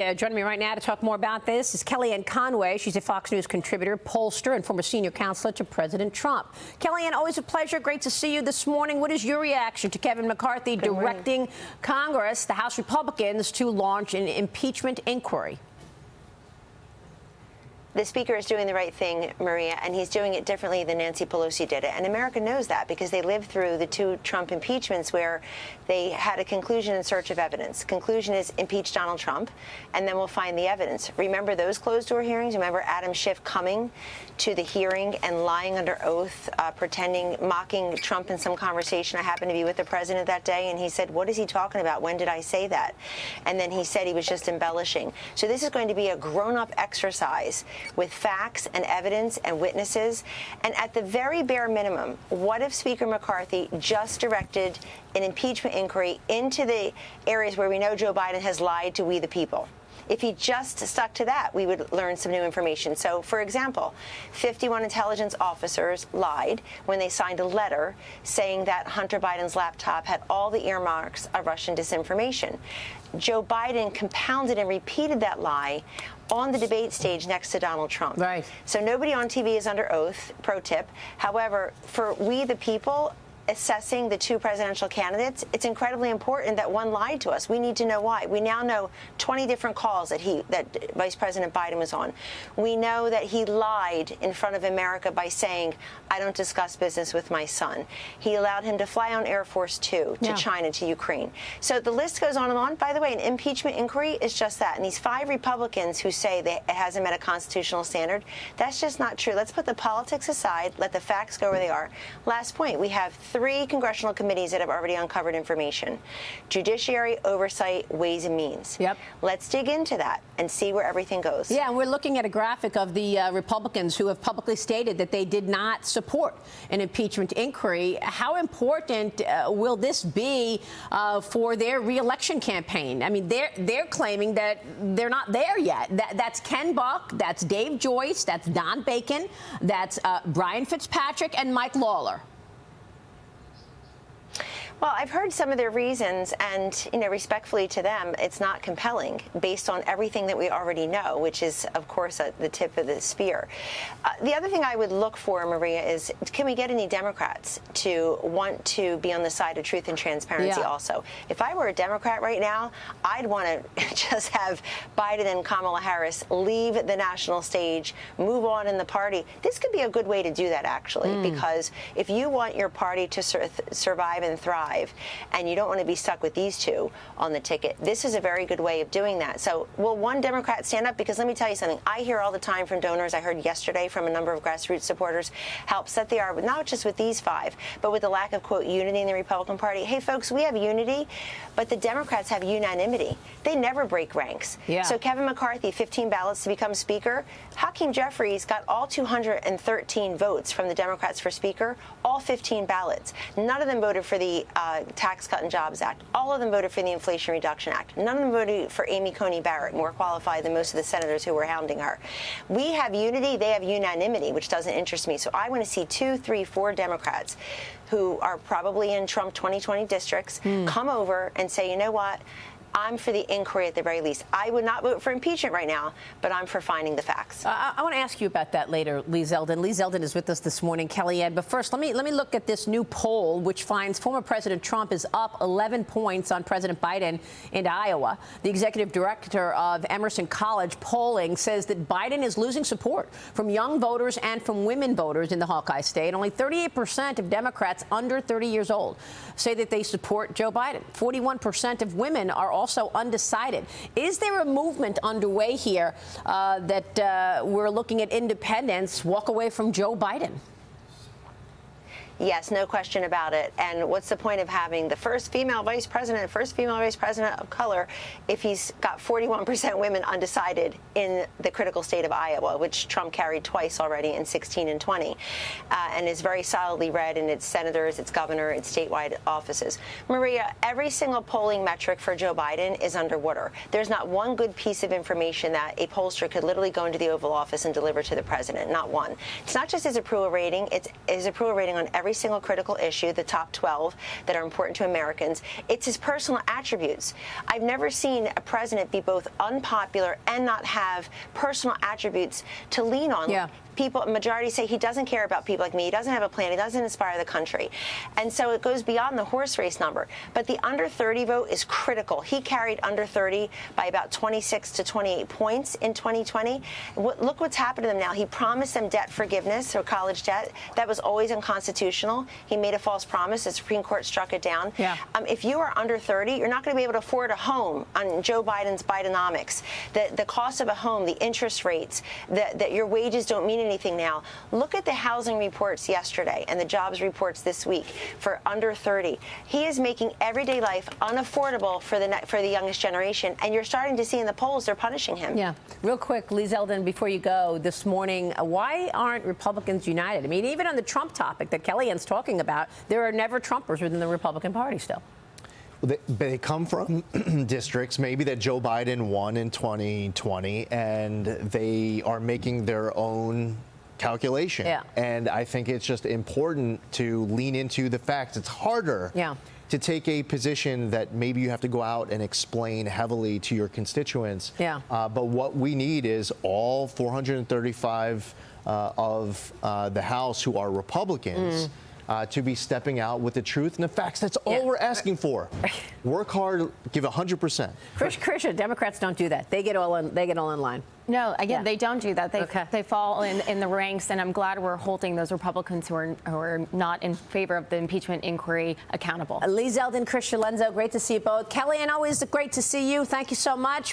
Joining me right now to talk more about this is Kellyanne Conway. She's a Fox News contributor, pollster, and former senior counselor to President Trump. Kellyanne, always a pleasure. Great to see you this morning. What is your reaction to Kevin McCarthy directing Congress, the House Republicans, to launch an impeachment inquiry? The speaker is doing the right thing, Maria, and he's doing it differently than Nancy Pelosi did it. And America knows that because they lived through the two Trump impeachments where they had a conclusion in search of evidence. Conclusion is impeach Donald Trump, and then we'll find the evidence. Remember those closed-door hearings? Remember Adam Schiff coming to the hearing and lying under oath, pretending, mocking Trump in some conversation. I happened to be with the president that day, and he said, what is he talking about? When did I say that? And then he said he was just embellishing. So this is going to be a grown-up exercise with facts and evidence and witnesses. And at the very bare minimum, what if Speaker McCarthy just directed an impeachment inquiry into the areas where we know Joe Biden has lied to we the people? If he just stuck to that, we would learn some new information. So, for example, 51 intelligence officers lied when they signed a letter saying that Hunter Biden's laptop had all the earmarks of Russian disinformation. Joe Biden compounded and repeated that lie on the debate stage next to Donald Trump. Right. So nobody on TV is under oath, pro tip. However, for we the people, assessing the two presidential candidates, it's incredibly important that one lied to us. We need to know why. We now know 20 different calls that Vice President Biden was on. We know that he lied in front of America by saying, I don't discuss business with my son. He allowed him to fly on Air Force Two to China, to Ukraine. So the list goes on and on. By the way, an impeachment inquiry is just that. And these 5 Republicans who say that it hasn't met a constitutional standard, that's just not true. Let's put the politics aside. Let the facts go where they are. Last point, we have 3 congressional committees that have already uncovered information. Judiciary, Oversight, Ways and Means. Yep. Let's dig into that and see where everything goes. Yeah, and we're looking at a graphic of the Republicans who have publicly stated that they did not support an impeachment inquiry. How important will this be for their re-election campaign? I mean, they're claiming that they're not there yet. That's Ken Buck, that's Dave Joyce, that's Don Bacon, that's Brian Fitzpatrick, and Mike Lawler. Well, I've heard some of their reasons, and, respectfully to them, it's not compelling based on everything that we already know, which is, of course, the tip of the spear. The other thing I would look for, Maria, is can we get any Democrats to want to be on the side of truth and transparency also? If I were a Democrat right now, I'd want to just have Biden and Kamala Harris leave the national stage, move on in the party. This could be a good way to do that, actually, because if you want your party to survive and thrive, and you don't want to be stuck with these two on the ticket, this is a very good way of doing that. So will one Democrat stand up? Because let me tell you something. I hear all the time from donors, I heard yesterday from a number of grassroots supporters, how upset they are, not just with these 5, but with the lack of, quote, unity in the Republican Party. Hey, folks, we have unity, but the Democrats have unanimity. They never break ranks. Yeah. So Kevin McCarthy, 15 ballots to become Speaker. Hakeem Jeffries got all 213 votes from the Democrats for Speaker, all 15 ballots. None of them voted for the Tax Cut and Jobs Act. All of them voted for the Inflation Reduction Act. None of them voted for Amy Coney Barrett, more qualified than most of the senators who were hounding her. We have unity. They have unanimity, which doesn't interest me. So I want to see 2, 3, 4 Democrats who are probably in Trump 2020 districts come over and say, you know what? I'm for the inquiry at the very least. I would not vote for impeachment right now, but I'm for finding the facts. I want to ask you about that later, Lee Zeldin. Lee Zeldin is with us this morning, Kellyanne. But first, let me look at this new poll, which finds former President Trump is up 11 points on President Biden in Iowa. The executive director of Emerson College polling says that Biden is losing support from young voters and from women voters in the Hawkeye state. Only 38% of Democrats under 30 years old say that they support Joe Biden. 41% of women are also undecided. Is there a movement underway here that we're looking at independents walk away from Joe Biden? Yes, no question about it. And what's the point of having the first female vice president of color if he's got 41% women undecided in the critical state of Iowa, which Trump carried twice already in 16 and 20, and is very solidly red in its senators, its governor, its statewide offices. Maria, every single polling metric for Joe Biden is underwater. There's not one good piece of information that a pollster could literally go into the Oval Office and deliver to the president, not one. It's not just his approval rating, it's his approval rating on every every single critical issue, the top 12 that are important to Americans. It's his personal attributes. I've never seen a president be both unpopular and not have personal attributes to lean on. Yeah. People, majority say he doesn't care about people like me. He doesn't have a plan. He doesn't inspire the country. And so it goes beyond the horse race number. But the under 30 vote is critical. He carried under 30 by about 26 to 28 points in 2020. Look what's happened to them now. He promised them debt forgiveness or college debt. That was always unconstitutional. He made a false promise. The Supreme Court struck it down. Yeah. If you are under 30, you're not going to be able to afford a home on Joe Biden's Bidenomics. The cost of a home, the interest rates, that your wages don't mean anything now. Look at the housing reports yesterday and the jobs reports this week for under 30. He is making everyday life unaffordable for the youngest generation, and you're starting to see in the polls they're punishing him. Yeah. Real quick, Lee Zeldin, before you go this morning, why aren't Republicans united? I mean, even on the Trump topic that Kellyanne's talking about, there are never Trumpers within the Republican Party still. They come from districts maybe that Joe Biden won in 2020, and they are making their own calculation. Yeah. And I think it's just important to lean into the facts. It's harder to take a position that maybe you have to go out and explain heavily to your constituents. Yeah. But what we need is all 435 of the House who are Republicans to be stepping out with the truth and the facts. That's all we're asking for. Work hard, give 100%. Krisha, Democrats don't do that. They get all in line. No, again, they don't do that. They fall in the ranks, and I'm glad we're holding those Republicans who are not in favor of the impeachment inquiry accountable. Lee Zeldin, Krisha Lenzo, great to see you both. Kellyanne, always great to see you. Thank you so much.